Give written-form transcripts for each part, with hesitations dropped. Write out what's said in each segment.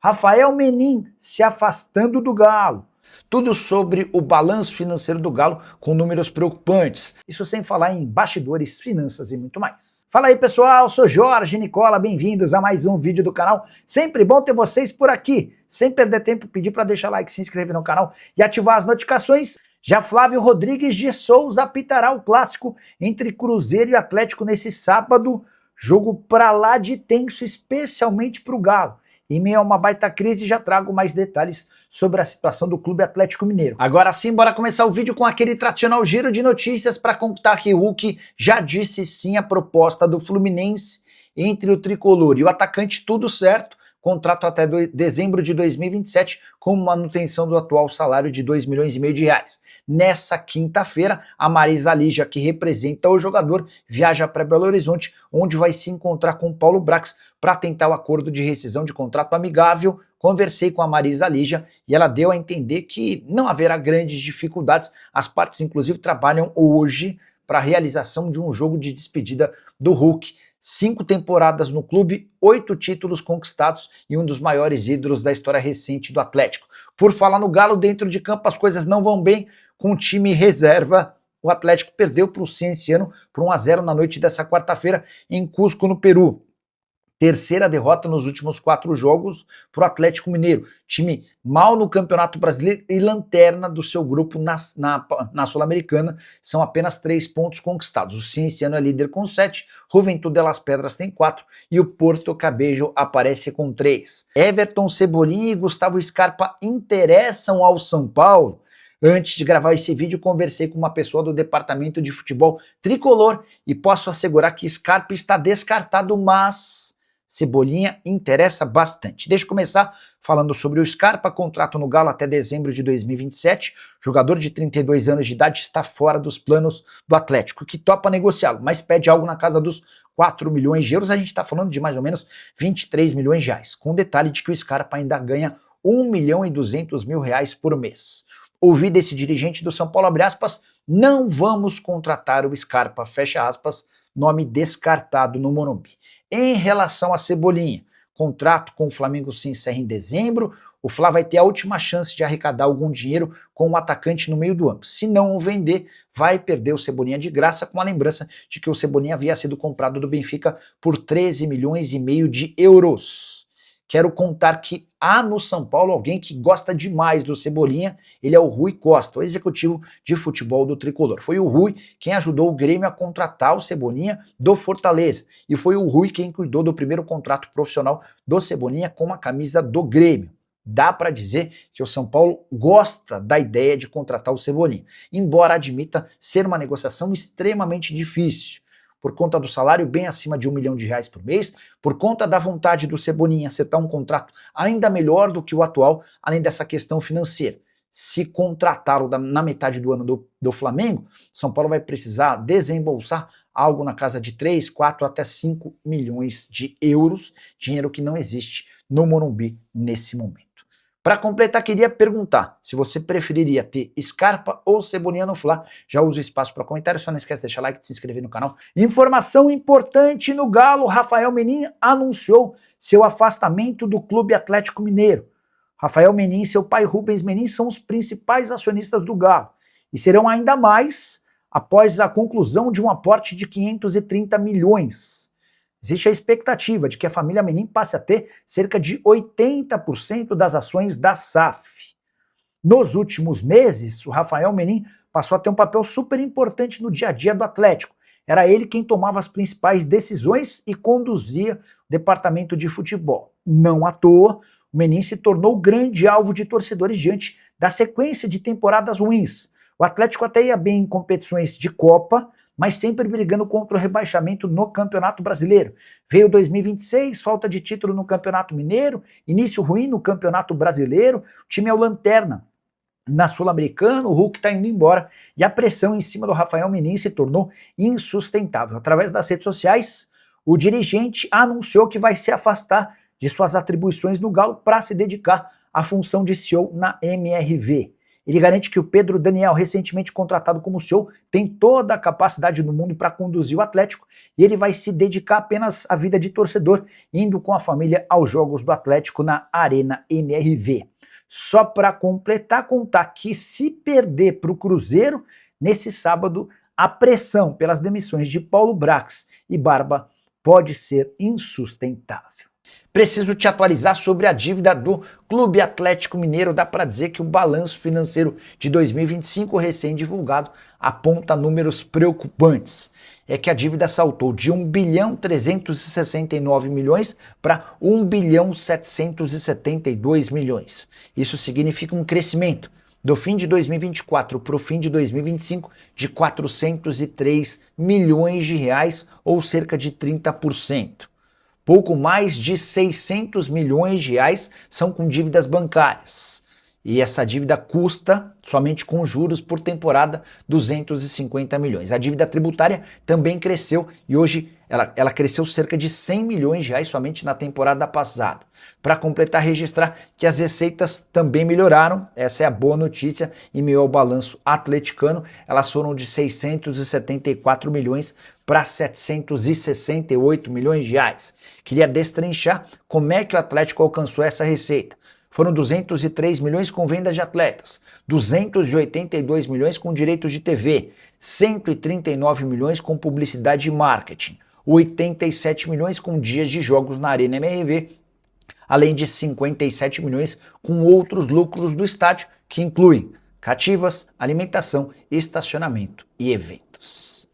Rafael Menin se afastando do Galo. Tudo sobre o balanço financeiro do Galo com números preocupantes. Isso sem falar em bastidores, finanças e muito mais. Fala aí pessoal, sou Jorge Nicola, bem-vindos a mais um vídeo do canal. Sempre bom ter vocês por aqui. Sem perder tempo, pedir para deixar like, se inscrever no canal e ativar as notificações. Já Flávio Rodrigues de Souza apitará o clássico entre Cruzeiro e Atlético nesse sábado. Jogo pra lá de tenso, especialmente para o Galo. Em meio a uma baita crise, já trago mais detalhes sobre a situação do Clube Atlético Mineiro. Agora sim, bora começar o vídeo com aquele tradicional giro de notícias para contar que o Hulk já disse sim à proposta do Fluminense entre o tricolor e o atacante, tudo certo. Contrato até dezembro de 2027 com manutenção do atual salário de 2,5 milhões de reais. Nessa quinta-feira, a Marisa Lígia, que representa o jogador, viaja para Belo Horizonte, onde vai se encontrar com o Paulo Brax para tentar o acordo de rescisão de contrato amigável. Conversei com a Marisa Lígia e ela deu a entender que não haverá grandes dificuldades. As partes, inclusive, trabalham hoje para a realização de um jogo de despedida do Hulk. 5 temporadas no clube, 8 títulos conquistados e um dos maiores ídolos da história recente do Atlético. Por falar no Galo, dentro de campo as coisas não vão bem com o time reserva. O Atlético perdeu para o Cienciano por 1-0 na noite dessa quarta-feira em Cusco, no Peru. Terceira derrota nos últimos 4 jogos para o Atlético Mineiro. Time mal no Campeonato Brasileiro e lanterna do seu grupo na Sul-Americana. São apenas 3 pontos conquistados. O Cienciano é líder com 7, Juventude de Las Pedras tem 4 e o Porto Cabejo aparece com 3. Everton, Cebolinha e Gustavo Scarpa interessam ao São Paulo. Antes de gravar esse vídeo, conversei com uma pessoa do departamento de futebol tricolor e posso assegurar que Scarpa está descartado, mas Cebolinha interessa bastante. Deixa eu começar falando sobre o Scarpa, contrato no Galo até dezembro de 2027. Jogador de 32 anos de idade está fora dos planos do Atlético, que topa negociá-lo, mas pede algo na casa dos 4 milhões de euros. A gente está falando de mais ou menos 23 milhões de reais, com detalhe de que o Scarpa ainda ganha 1.200.000 reais por mês. Ouvi desse dirigente do São Paulo, abre aspas, não vamos contratar o Scarpa, fecha aspas, nome descartado no Morumbi. Em relação a Cebolinha, contrato com o Flamengo se encerra em dezembro, o Fla vai ter a última chance de arrecadar algum dinheiro com o atacante no meio do ano. Se não o vender, vai perder o Cebolinha de graça, com a lembrança de que o Cebolinha havia sido comprado do Benfica por 13,5 milhões de euros. Quero contar que há no São Paulo alguém que gosta demais do Cebolinha, ele é o Rui Costa, o executivo de futebol do Tricolor. Foi o Rui quem ajudou o Grêmio a contratar o Cebolinha do Fortaleza, e foi o Rui quem cuidou do primeiro contrato profissional do Cebolinha com a camisa do Grêmio. Dá para dizer que o São Paulo gosta da ideia de contratar o Cebolinha, embora admita ser uma negociação extremamente difícil, por conta do salário bem acima de 1 milhão de reais por mês, por conta da vontade do Cebolinha acertar um contrato ainda melhor do que o atual, além dessa questão financeira. Se contratá-lo na metade do ano do Flamengo, São Paulo vai precisar desembolsar algo na casa de 3, 4 até 5 milhões de euros, dinheiro que não existe no Morumbi nesse momento. Para completar, queria perguntar se você preferiria ter Scarpa ou Cebolinha no Fla. Já usa o espaço para comentário, só não esquece de deixar like e de se inscrever no canal. Informação importante no Galo, Rafael Menin anunciou seu afastamento do Clube Atlético Mineiro. Rafael Menin e seu pai Rubens Menin são os principais acionistas do Galo e serão ainda mais após a conclusão de um aporte de 530 milhões. Existe a expectativa de que a família Menin passe a ter cerca de 80% das ações da SAF. Nos últimos meses, o Rafael Menin passou a ter um papel super importante no dia a dia do Atlético. Era ele quem tomava as principais decisões e conduzia o departamento de futebol. Não à toa, o Menin se tornou grande alvo de torcedores diante da sequência de temporadas ruins. O Atlético até ia bem em competições de Copa, mas sempre brigando contra o rebaixamento no Campeonato Brasileiro. Veio 2026, falta de título no Campeonato Mineiro, início ruim no Campeonato Brasileiro, o time é o lanterna na Sul-Americana, o Hulk está indo embora e a pressão em cima do Rafael Menin se tornou insustentável. Através das redes sociais, o dirigente anunciou que vai se afastar de suas atribuições no Galo para se dedicar à função de CEO na MRV. Ele garante que o Pedro Daniel, recentemente contratado como CEO, tem toda a capacidade do mundo para conduzir o Atlético e ele vai se dedicar apenas à vida de torcedor, indo com a família aos jogos do Atlético na Arena MRV. Só para completar, contar que se perder para o Cruzeiro, nesse sábado, a pressão pelas demissões de Paulo Brax e Barba pode ser insustentável. Preciso te atualizar sobre a dívida do Clube Atlético Mineiro. Dá para dizer que o balanço financeiro de 2025 recém-divulgado aponta números preocupantes. É que a dívida saltou de 1.369 bilhões para 1.772 bilhões. Isso significa um crescimento do fim de 2024 para o fim de 2025 de 403 milhões de reais, ou cerca de 30%. Pouco mais de 600 milhões de reais são com dívidas bancárias. E essa dívida custa, somente com juros por temporada, 250 milhões. A dívida tributária também cresceu e hoje ela cresceu cerca de 100 milhões de reais somente na temporada passada. Para completar, registrar que as receitas também melhoraram, essa é a boa notícia, em meio ao balanço atleticano, elas foram de 674 milhões para 768 milhões de reais. Queria destrinchar como é que o Atlético alcançou essa receita. Foram 203 milhões com venda de atletas, 282 milhões com direitos de TV, 139 milhões com publicidade e marketing, 87 milhões com dias de jogos na Arena MRV, além de 57 milhões com outros lucros do estádio, que incluem cativas, alimentação, estacionamento e eventos.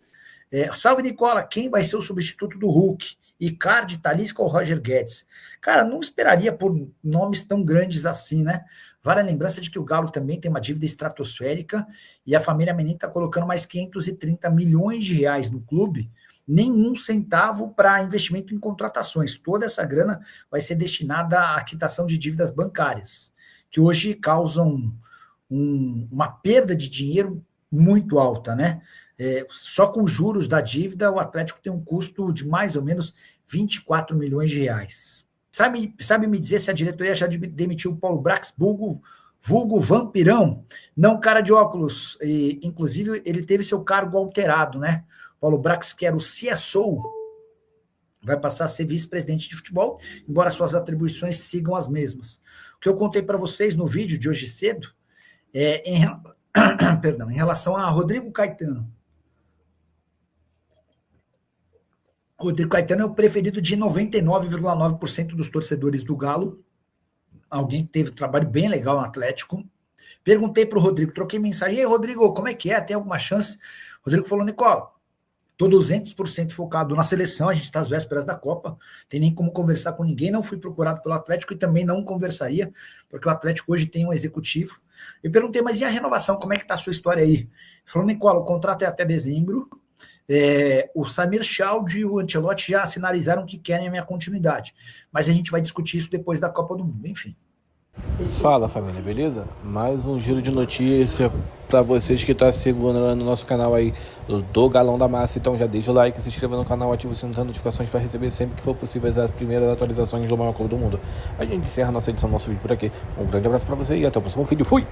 Salve, Nicola, quem vai ser o substituto do Hulk? Icardi, Talisca ou Roger Guedes? Cara, não esperaria por nomes tão grandes assim, né? Vale a lembrança de que o Galo também tem uma dívida estratosférica e a família Menin está colocando mais 530 milhões de reais no clube, nenhum centavo para investimento em contratações. Toda essa grana vai ser destinada à quitação de dívidas bancárias, que hoje causam uma perda de dinheiro muito alta, né? Só com juros da dívida, o Atlético tem um custo de mais ou menos 24 milhões de reais. Sabe me dizer se a diretoria já demitiu o Paulo Brax, vulgo vampirão? Não, cara de óculos. Inclusive, ele teve seu cargo alterado, né? Paulo Brax, que era o CSO, vai passar a ser vice-presidente de futebol, embora suas atribuições sigam as mesmas. O que eu contei para vocês no vídeo de hoje cedo em relação a Rodrigo Caetano. Rodrigo Caetano é o preferido de 99,9% dos torcedores do Galo. Alguém que teve um trabalho bem legal no Atlético. Perguntei para o Rodrigo, troquei mensagem. E aí, Rodrigo, como é que é? Tem alguma chance? O Rodrigo falou, Nicola, estou 200% focado na seleção, a gente está às vésperas da Copa, tem nem como conversar com ninguém, não fui procurado pelo Atlético e também não conversaria, porque o Atlético hoje tem um executivo. Eu perguntei, mas e a renovação, como é que está a sua história aí? Ele falou, Nicola, o contrato é até dezembro, o Samir Chaldi e o Ancelotti já sinalizaram que querem a minha continuidade, mas a gente vai discutir isso depois da Copa do Mundo, enfim. Fala, família, beleza? Mais um giro de notícia para vocês que estão segurando no nosso canal aí do Galão da Massa. Então já deixa o like, se inscreva no canal, ativa o sininho das notificações para receber sempre que for possível as primeiras atualizações do maior clube do mundo. A gente encerra nossa edição, nosso vídeo por aqui. Um grande abraço para você e até o próximo vídeo. Fui!